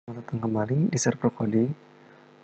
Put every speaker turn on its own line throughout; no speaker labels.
Selamat datang kembali di Server Coding.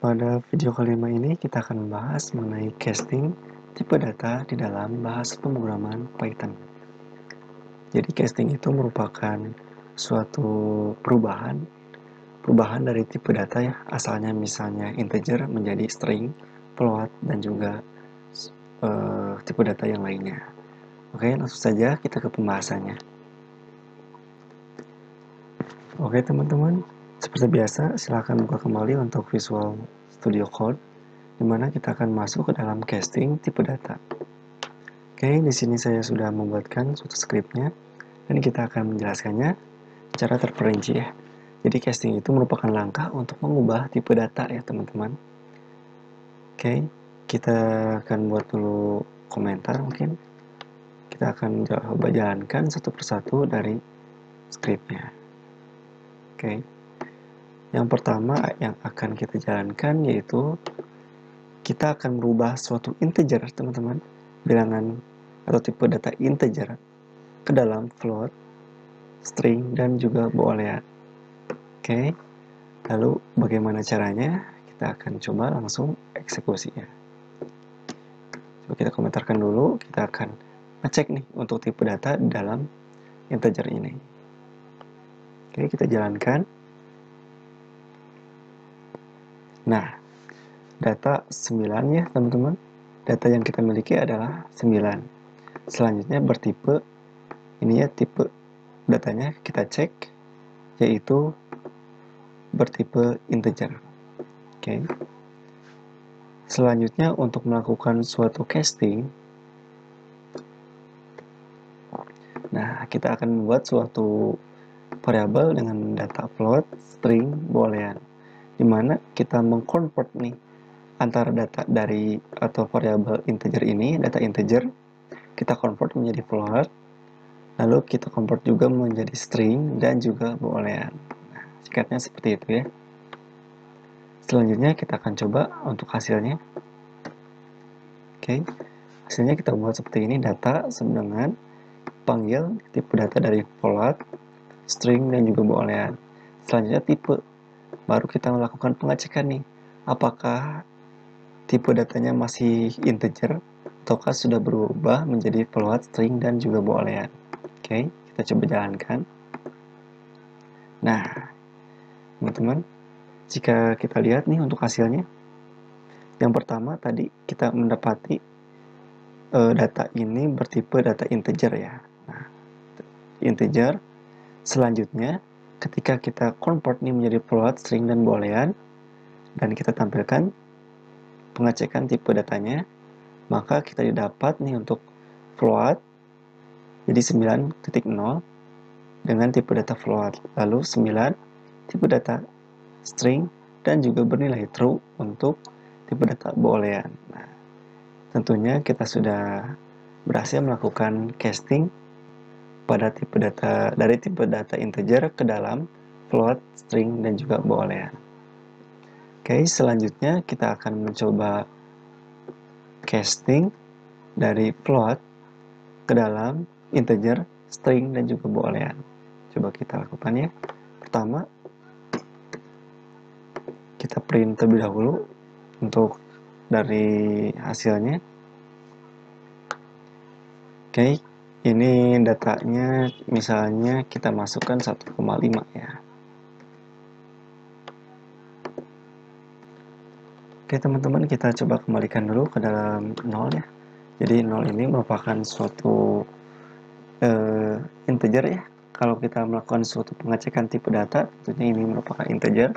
Pada video kelima ini kita akan membahas mengenai casting tipe data di dalam bahasa pemrograman Python. Jadi casting itu merupakan suatu perubahan dari tipe data ya, asalnya misalnya integer menjadi string, float, dan juga tipe data yang lainnya. Oke, langsung saja kita ke pembahasannya. Oke teman-teman, seperti biasa silakan buka kembali untuk Visual Studio Code, di mana kita akan masuk ke dalam casting tipe data. Oke, di sini saya sudah membuatkan suatu scriptnya, dan kita akan menjelaskannya secara terperinci ya. Jadi casting itu merupakan langkah untuk mengubah tipe data ya teman-teman. Oke, kita akan buat dulu komentar mungkin. Kita akan coba jalankan satu persatu dari scriptnya. Oke, yang pertama yang akan kita jalankan yaitu kita akan merubah suatu integer teman-teman, bilangan atau tipe data integer ke dalam float, string, dan juga boolean. Oke, lalu bagaimana caranya? Kita akan coba langsung eksekusi ya. Coba kita komentarkan dulu, kita akan ngecek nih untuk tipe data dalam integer ini. Oke, kita jalankan. Nah, data 9 ya teman-teman. Data yang kita miliki adalah 9. Selanjutnya bertipe, ini ya tipe datanya kita cek, yaitu bertipe integer. Oke. Selanjutnya untuk melakukan suatu casting, nah kita akan membuat suatu variabel dengan data float, string, boolean, di mana kita mengconvert nih antara data dari atau variabel integer ini, data integer, kita convert menjadi float, lalu kita convert juga menjadi string dan juga boolean. Nah, singkatnya seperti itu ya. Selanjutnya kita akan coba untuk hasilnya. Oke, hasilnya kita buat seperti ini, data dengan panggil tipe data dari float, string, dan juga boolean. Selanjutnya tipe, baru kita melakukan pengecekan nih, apakah tipe datanya masih integer ataukah sudah berubah menjadi float, string, dan juga boolean. Oke, kita coba jalankan. Nah, teman-teman, jika kita lihat nih untuk hasilnya, yang pertama tadi kita mendapati data ini bertipe data integer ya. Nah, integer. Selanjutnya, ketika kita convert nih menjadi float, string, dan boolean, dan kita tampilkan pengecekan tipe datanya, maka kita didapat nih untuk float jadi 9.0 dengan tipe data float, lalu 9 tipe data string, dan juga bernilai true untuk tipe data boolean. Nah, tentunya kita sudah berhasil melakukan casting pada tipe data dari tipe data integer ke dalam float, string, dan juga boolean. Oke, selanjutnya kita akan mencoba casting dari float ke dalam integer, string, dan juga boolean. Coba kita lakukan ya. Pertama, kita print terlebih dahulu untuk dari hasilnya. Oke, ini datanya misalnya kita masukkan 1,5 ya. Oke teman-teman, kita coba kembalikan dulu ke dalam 0 ya. Jadi 0 ini merupakan suatu integer ya. Kalau kita melakukan suatu pengecekan tipe data, tentunya ini merupakan integer.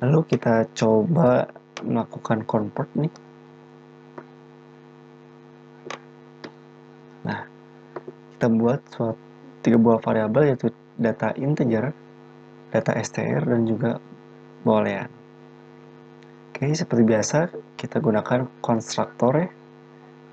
Lalu kita coba melakukan convert nih. Nah, kita buat suatu 3 buah variabel yaitu data integer, data str, dan juga boolean. Oke, seperti biasa kita gunakan konstruktor ya.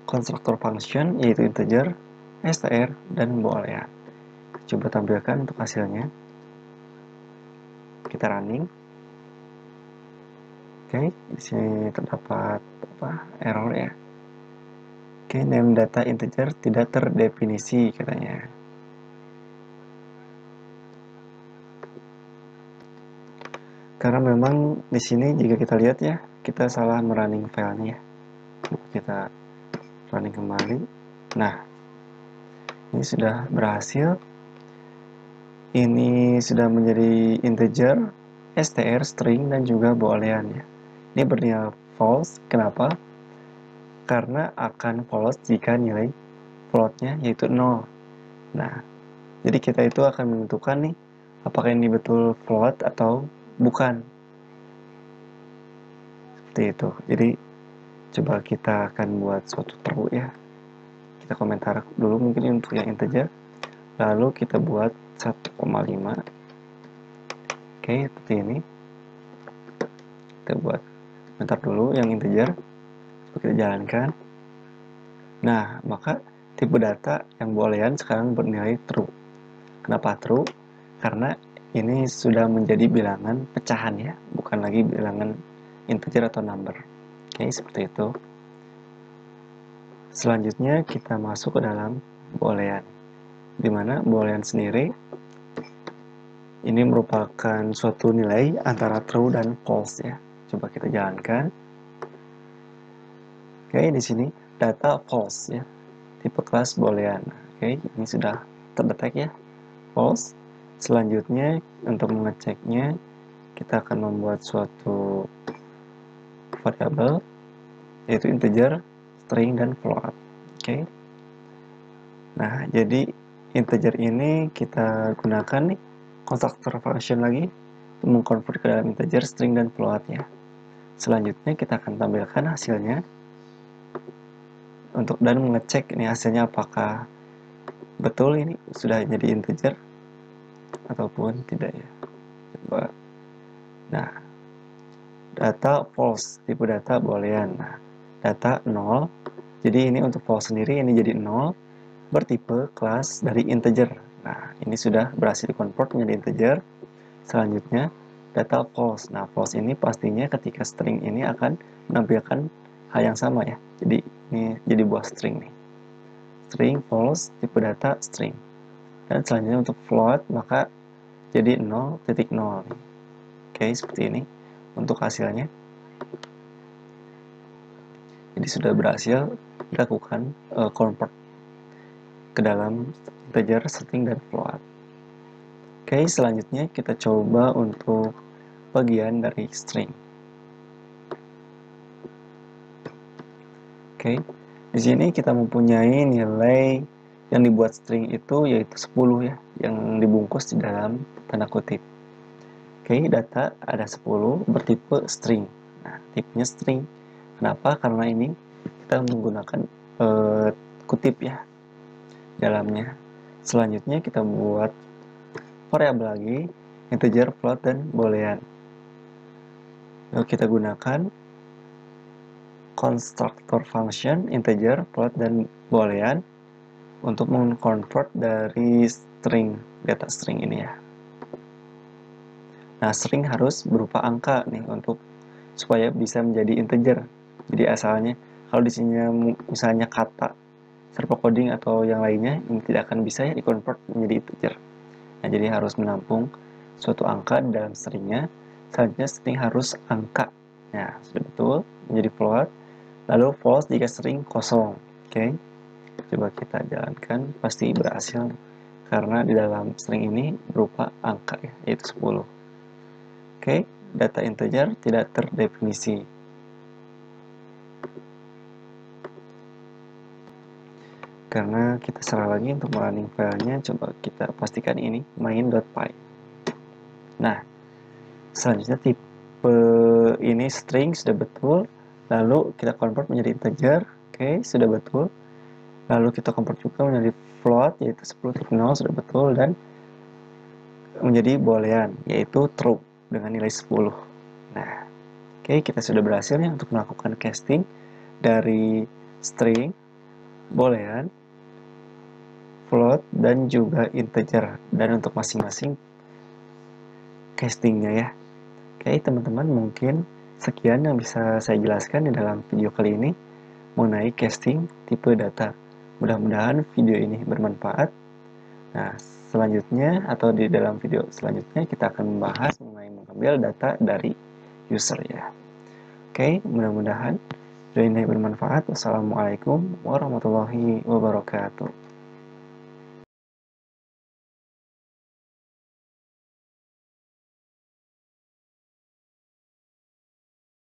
Konstruktor function yaitu integer, str, dan boolean. Coba tampilkan untuk hasilnya. Kita running. Oke, di sini terdapat error ya. Oke, name data integer tidak terdefinisi katanya. Karena memang di sini jika kita lihat ya, kita salah merunning filenya ya. Kita running kembali. Nah, ini sudah berhasil. Ini sudah menjadi integer, str, string, dan juga boolean ya. Ini bernilai false. Kenapa? Karena akan false jika nilai floatnya yaitu 0. Nah, jadi kita itu akan menentukan nih, apakah ini betul float atau bukan. Seperti itu. Jadi, coba kita akan buat suatu true ya. Kita komentar dulu mungkin untuk yang integer. Lalu kita buat 1,5. Oke, seperti ini. Kita buat komentar dulu yang integer. Coba kita jalankan. Nah, maka tipe data yang boolean sekarang bernilai true. Kenapa true? Karena ini sudah menjadi bilangan pecahan ya, bukan lagi bilangan integer atau number. Oke, seperti itu. Selanjutnya kita masuk ke dalam boolean. Dimana boolean sendiri ini merupakan suatu nilai antara true dan false ya. Coba kita jalankan. Oke, di sini data false ya. Tipe kelas boolean. Oke, ini sudah terdetek ya. False. Selanjutnya untuk mengeceknya kita akan membuat suatu variabel yaitu integer, string, dan float. Oke. Nah, jadi integer ini kita gunakan nih constructor function lagi untuk mengkonvert ke dalam integer, string, dan float ya. Selanjutnya kita akan tampilkan hasilnya untuk dan mengecek ini hasilnya apakah betul ini sudah jadi integer ataupun tidak ya. Coba. Nah, data false, tipe data boolean. Nah, data 0. Jadi ini untuk false sendiri ini jadi 0 bertipe kelas dari integer. Nah, ini sudah berhasil di-convert menjadi integer. Selanjutnya data false. Nah, false ini pastinya ketika string ini akan menampilkan hal yang sama ya. Jadi ini jadi buah string nih. String false, tipe data string. Dan selanjutnya untuk float maka jadi 0.0. Oke, seperti ini untuk hasilnya. Jadi sudah berhasil dilakukan convert ke dalam integer, string, dan float. Oke, selanjutnya kita coba untuk bagian dari string. Oke, di sini kita mempunyai nilai yang dibuat string itu yaitu 10 ya, yang dibungkus di dalam tanda kutip. Oke, data ada 10 bertipe string. Nah, tipenya string. Kenapa? Karena ini kita menggunakan kutip ya dalamnya. Selanjutnya kita buat variabel lagi, integer, float, dan boolean. Lalu kita gunakan constructor function, integer, float, dan boolean untuk mengconvert dari string, data string ini ya. Nah, string harus berupa angka nih untuk supaya bisa menjadi integer. Jadi asalnya kalau di sini misalnya kata servo coding atau yang lainnya ini tidak akan bisa ya di-convert menjadi integer. Nah, jadi harus menampung suatu angka di dalam stringnya. Selanjutnya string harus angka. Nah, sudah betul menjadi float. Lalu false jika string kosong. Oke. Coba kita jalankan, pasti berhasil karena di dalam string ini berupa angka ya, yaitu 10. Oke, data integer tidak terdefinisi. Karena kita salah lagi untuk running filenya, coba kita pastikan ini main.py. Nah, selanjutnya tipe ini string sudah betul, lalu kita convert menjadi integer. Oke, sudah betul. Lalu kita convert juga menjadi float yaitu 10.0 sudah betul, dan menjadi boolean yaitu true dengan nilai 10. Nah, oke, kita sudah berhasil ya untuk melakukan casting dari string, boolean, float, dan juga integer, dan untuk masing-masing castingnya ya. Oke, teman-teman, mungkin sekian yang bisa saya jelaskan di dalam video kali ini mengenai casting tipe data. Mudah-mudahan video ini bermanfaat. Nah, selanjutnya atau di dalam video selanjutnya kita akan membahas mengenai mengambil data dari user ya. Oke, mudah-mudahan video ini bermanfaat. Wassalamualaikum warahmatullahi wabarakatuh.